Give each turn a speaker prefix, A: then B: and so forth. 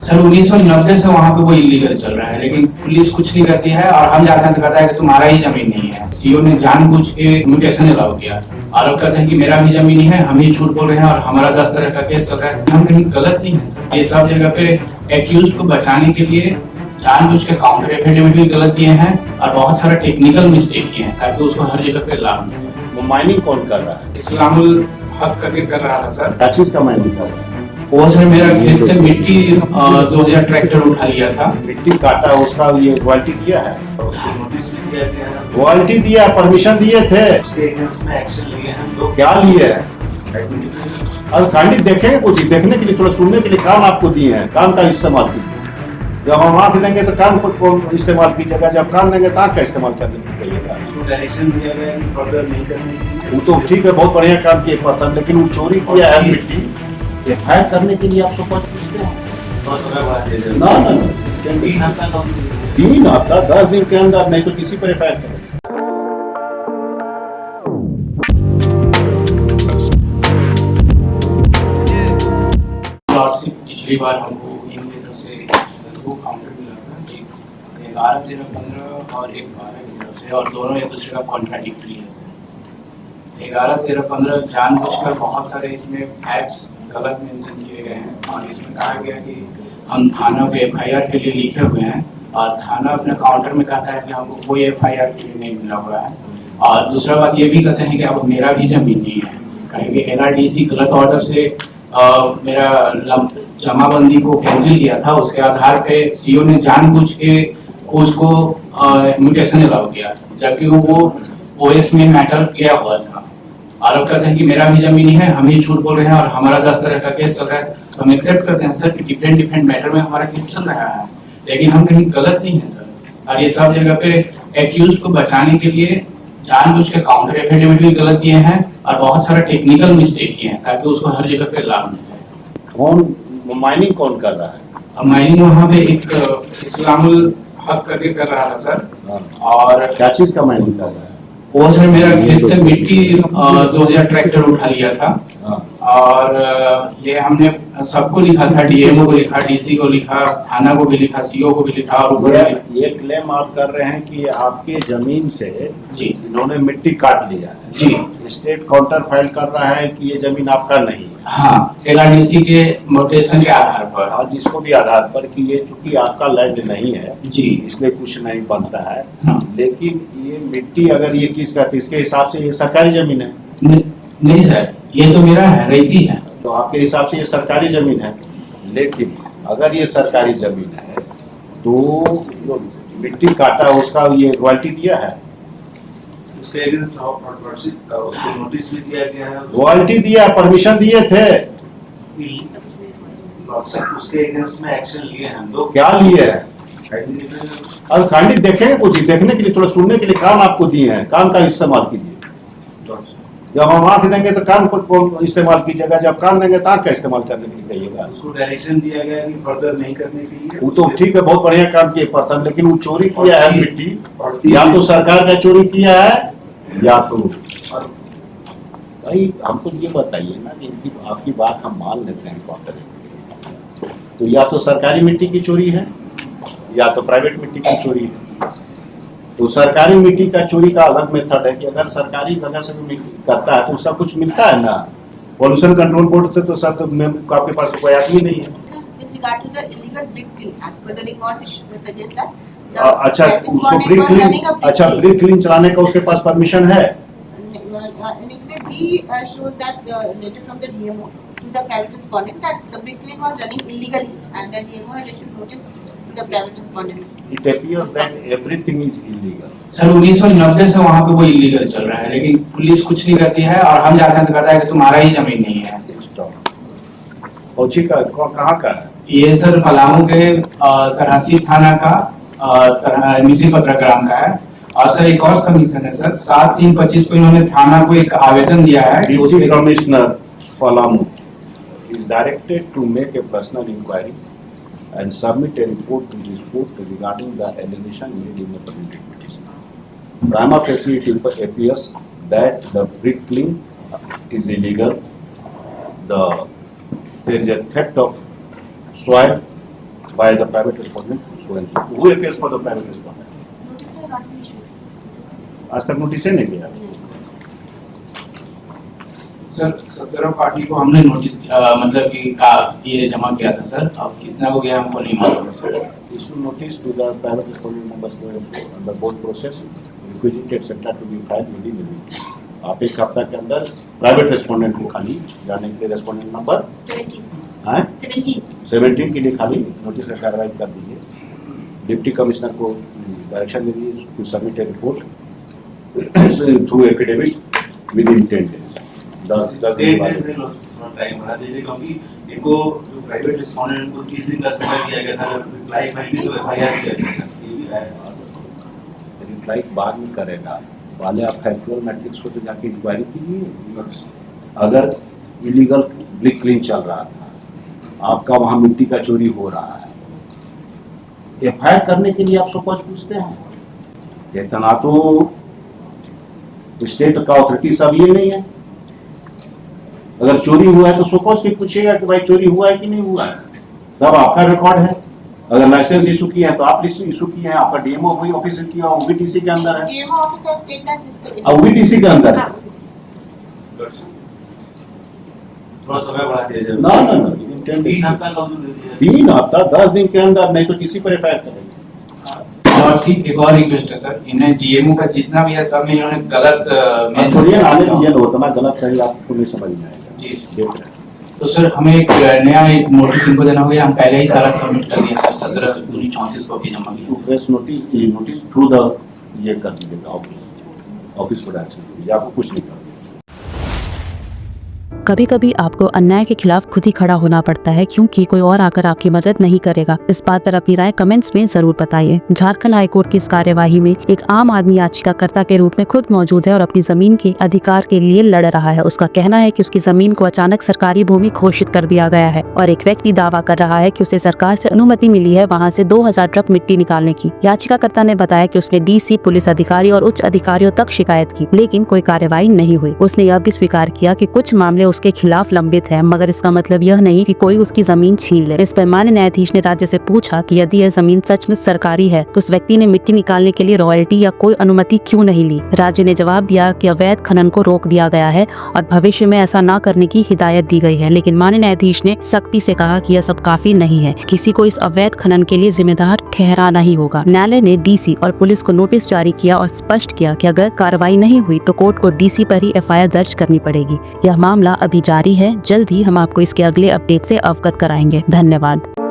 A: Sir 1990 से वहाँ पे वो इलीगल चल रहा है, लेकिन पुलिस कुछ नहीं करती है और हम जाकर तो कहता है कि तुम्हारा ही जमीन नहीं है। सीओ ने जानबूझ के म्यूटेशन अलाउ किया, आरोप करते हैं कि मेरा भी जमीन नहीं है, हम ही झूठ बोल रहे हैं और हमारा 10 तरह का केस चल रहा है। हम कहीं गलत नहीं है सर। ये सब जगह पे एक्यूज को बचाने के लिए जानबूझ के काउंटर एफिडेविट भी गलत दिए हैं और बहुत सारा टेक्निकल मिस्टेक किए हैं ताकि उसको हर जगह पे लाभ मिले।
B: वो माइनिंग कौन कर रहा है?
A: इस्लामुल हक करके कर रहा था सर।
B: क्या चीज का माइनिंग कर रहा है?
A: वो सर मेरा खेत से मिट्टी 2000 ट्रैक्टर उठा लिया था।
B: मिट्टी काटा, उसका ये रॉयल्टी दिया है?
C: उसको नोटिस भी दिया गया है,
B: रॉयल्टी दिया, परमिशन दिए थे?
C: उसके अगेंस्ट में एक्शन लिए हम लोग।
B: क्या लिए है? अब काइंडली देखेंगे, कुछ देखने के लिए, थोड़ा सुनने के लिए कान आपको दिए हैं, कान का इस्तेमाल कीजिए। जब हम आँख देंगे तो कान को इस्तेमाल कीजिएगा, जब कान देंगे तो आँख का इस्तेमाल करने के लिए कहिएगा।
C: उसको डायरेक्शन दिया गया कि फर्दर नहीं करने के लिए।
B: वो तो ठीक है, बहुत बढ़िया काम किए पर्सन, लेकिन वो चोरी किया है मिट्टी, एफआईआर करने के लिए आप सपोज पूछते हैं?
C: बहुत समय बाद दे दे।
B: ना
C: 3 हफ्ता लॉन्ग
B: 3 हफ्ता 10 दिन के अंदर नहीं तो किसी पर एफआईआर करें।
A: पिछली बार हमको इनकी तरफ से 2 काउंटर मिला था, एक 11-13-15 और एक 12 की तरफ से, और दोनों एक दूसरे का कॉन्ट्राडिक्टरी है सर। 11-13-15 जानबूझकर बहुत सारे इसमें फैक्ट्स गलत मेंशन किए गए हैं और इसमें कहा गया कि हम थाना पे एफआईआर के लिए लिखे हुए हैं और थाना अपने काउंटर में कहता है कि हमको कोई एफआईआर के लिए नहीं मिला हुआ है। और दूसरा बात ये भी कहते हैं कि अब मेरा भी जमीन नहीं है, कहेंगे एनआरडीसी गलत ऑर्डर से मेरा जमाबंदी को कैंसिल किया था, उसके आधार पे सीओ ने जानबूझ के उसको म्यूटेशन अलाउ किया, जबकि वो ओएस में मैटर किया हुआ था। आरोप करते हैं कि मेरा भी जमीन नहीं है, हम ही झूठ बोल रहे हैं और हमारा 10 तरह का केस चल रहा है। तो हम एक्सेप्ट करते हैं सर कि डिफरेंट मैटर में हमारा केस चल रहा है, लेकिन हम कहीं गलत नहीं है सर। और ये सब जगह पे एक्यूज को बचाने के लिए जानबूझ के काउंटर एफिडेविट भी गलत दिए हैं और बहुत सारा टेक्निकल मिस्टेक किए हैं ताकि उसको हर जगह पे लाभ मिले।
B: कौन माइनिंग कौन कर रहा है?
A: अब माइनिंग वहाँ पे एक इस्लामुल हक करके कर रहा था सर। और
B: क्या चीज का माइनिंग कर रहा है?
A: वो सर मेरा खेत से मिट्टी 2000 ट्रैक्टर उठा लिया था और ये हमने सबको लिखा था, डीएमओ को लिखा, डीसी को लिखा, थाना को भी लिखा, सीओ को भी लिखा और ऊपर
B: ये क्लेम आप कर रहे हैं कि आपके जमीन से
A: जी
B: इन्होंने मिट्टी काट लिया है
A: जी।
B: स्टेट काउंटर फाइल कर रहा है कि ये जमीन आपका नहीं है।
A: हाँ, एनआरडीसी के म्यूटेशन के आधार पर
B: और जिसको भी आधार पर कि ये चूंकि आपका लैंड नहीं है
A: जी,
B: इसलिए कुछ नहीं बनता है।
A: हाँ।
B: लेकिन ये मिट्टी अगर ये किसका, इसके हिसाब से ये सरकारी जमीन है?
A: नहीं सर, ये तो मेरा है, रैती है।
B: तो आपके हिसाब से ये सरकारी जमीन है, लेकिन अगर ये सरकारी जमीन है तो जो मिट्टी काटा उसका ये रॉयल्टी दिया है?
C: उसके अगेंस्ट उसको नोटिस भी दिया गया है,
B: रॉयल्टी दिया, परमिशन दिए थे?
C: उसके अगेंस्ट में एक्शन लिए हम लोग।
B: क्या लिए है? अब काइंडली देखेंगे, कुछ देखने के लिए, थोड़ा सुनने के लिए कान आपको दिए हैं, कान का इस्तेमाल कीजिए। जब हम आँख देंगे तो कान को इस्तेमाल कीजिएगा, जब कान देंगे तो आँख का इस्तेमाल करने के लिए कहिएगा।
C: उसको डायरेक्शन दिया गया कि फर्दर नहीं करने के लिए।
B: वो तो ठीक है, बहुत बढ़िया काम किए पर्सन, लेकिन वो चोरी किया है मिट्टी, या तो सरकार का चोरी किया है या तो भाई हमको ये बताइए ना कि इनकी आपकी बात हम मान लेते हैं काउंटर, तो या तो सरकारी मिट्टी की चोरी है या तो प्राइवेट मिट्टी की चोरी है। तो सरकारी मिट्टी का चोरी का अलग मेथड है कि अगर सरकारी जगह से भी करता है तो उसका कुछ मिलता है ना, पॉल्यूशन कंट्रोल बोर्ड से तो सर तो आपके पास कोई आदमी नहीं है। अच्छा, उसको ब्रिक क्लीन, अच्छा ब्रिक क्लीन चलाने का उसके पास परमिशन है?
D: The private respondent that the brick lane was running illegally and the DMO had issued notice to the private respondent.
B: It appears that everything is illegal.
A: Sir 1990 से वहाँ पे वो illegal चल रहा है, लेकिन पुलिस कुछ नहीं करती है और हम जाकर तो कहता है कि तुम्हारा ही जमीन नहीं है।
B: पहुंची का कहाँ का है?
A: ये सर पलामू के तरासी थाना का मिसी पत्र ग्राम का है। और सर एक और सबमिशन है सर, 7/3/25 को इन्होंने थाना को एक आवेदन दिया है।
B: Deputy commissioner Palamu is directed to make a personal inquiry and submit a report to this court regarding the allegation made in the polluted petition. Prima facie it appears that the brick clean is illegal. There is a theft of soil by the private respondent so and so. Who appears for the private respondent?
D: Notice है not been issued.
B: आज तक notice ही नहीं दिया।
A: Sir 17 party को हमने notice मतलब कि ये जमा किया था सर, अब कितना हो गया हमको नहीं मालूम है sir.
B: Issue notice to the private respondent numbers under both process, requisite etc. to be filed within the week. आप एक हफ्ता के अंदर प्राइवेट रेस्पोंडेंट को खाली जाने के लिए रेस्पोंडेंट नंबर 17 के लिए खाली नोटिस से कार्रवाई कर दीजिए। डिप्टी कमिश्नर को डायरेक्शन दे दीजिए to submit a report through affidavit within 10 days. 10 दिन बाद
C: टाइम बढ़ा दीजिए, क्योंकि इनको जो प्राइवेट रिस्पोंडेंट को 30 दिन का समय दिया गया था, अगर रिप्लाई फाइल तो एफआईआर किया गया था। ये भी है,
B: रिप्लाई बाद में करेगा, पहले आप फैक्चुअल मैट्रिक्स को तो जाके इंक्वायरी कीजिए। अगर इलीगल ब्रिक क्लीन चल रहा था, आपका वहाँ मिट्टी का चोरी हो रहा है, एफआईआर करने के लिए आप सपोज पूछते हैं। इतना तो स्टेट का अथॉरिटी सब ये नहीं है। अगर चोरी हुआ है तो सपोज के पूछेगा कि भाई चोरी हुआ है कि नहीं हुआ है, सब आपका रिकॉर्ड है। अगर लाइसेंस इशू किया है तो आप इशू किए हैं, आपका डीएमओ वही ऑफिस किया, ओबीटीसी के अंदर है,
D: डीएमओ ऑफिसर स्टेट दैट
B: ओबीटीसी के अंदर है।
C: थोड़ा समय बढ़ा दिया जाए।
B: ना
C: 3 हफ्ता का अवधि दे दिया।
B: 3 हफ्ता 10 दिन के अंदर, नहीं तो किसी पर एफआईआर करेंगे।
A: और एक और रिक्वेस्ट है सर, इन्हें डीएमओ का जितना भी है सब में इन्होंने गलत
B: छोड़िए ना, ये उतना गलत सही आपको नहीं समझ में आएगा।
A: जी सर। तो सर हमें एक नया नोटिस इनको देना होगा, हम पहले ही सारा सबमिट कर दिए सर, 17/19/34 को भी जमा किया।
B: प्रेस नोटिस थ्रू द ये कर दीजिएगा ऑफिस को डायरेक्शन दीजिए, आपको कुछ नहीं करना।
E: कभी कभी आपको अन्याय के खिलाफ खुद ही खड़ा होना पड़ता है, क्योंकि कोई और आकर आपकी मदद नहीं करेगा। इस बात पर अपनी राय कमेंट्स में जरूर बताइए। झारखंड हाईकोर्ट की इस कार्यवाही में एक आम आदमी याचिकाकर्ता के रूप में खुद मौजूद है और अपनी जमीन के अधिकार के लिए लड़ रहा है। उसका कहना है कि उसकी जमीन को अचानक सरकारी भूमि घोषित कर दिया गया है और एक व्यक्ति दावा कर रहा है कि उसे सरकार से अनुमति मिली है वहाँ से 2000 ट्रक मिट्टी निकालने की। याचिकाकर्ता ने बताया कि उसने डीसी, पुलिस अधिकारी और उच्च अधिकारियों तक शिकायत की, लेकिन कोई कार्रवाई नहीं हुई। उसने यह भी स्वीकार किया कि कुछ मामले उसके खिलाफ लंबित है, मगर इसका मतलब यह नहीं कि कोई उसकी जमीन छीन ले। इस पर माननीय न्यायाधीश ने राज्य से पूछा कि यदि यह जमीन सचमुच सरकारी है तो उस व्यक्ति ने मिट्टी निकालने के लिए रॉयल्टी या कोई अनुमति क्यों नहीं ली। राज्य ने जवाब दिया कि अवैध खनन को रोक दिया गया है और भविष्य में ऐसा न करने की हिदायत दी गई है, लेकिन माननीय न्यायाधीश ने सख्ती से कहा कि यह सब काफी नहीं है, किसी को इस अवैध खनन के लिए जिम्मेदार ठहराना ही होगा। न्यायालय ने डीसी और पुलिस को नोटिस जारी किया और स्पष्ट किया कि अगर कार्रवाई नहीं हुई तो कोर्ट को डीसी पर ही एफआईआर दर्ज करनी पड़ेगी। यह मामला अभी जारी है, जल्द ही हम आपको इसके अगले अपडेट से अवगत कराएंगे। धन्यवाद।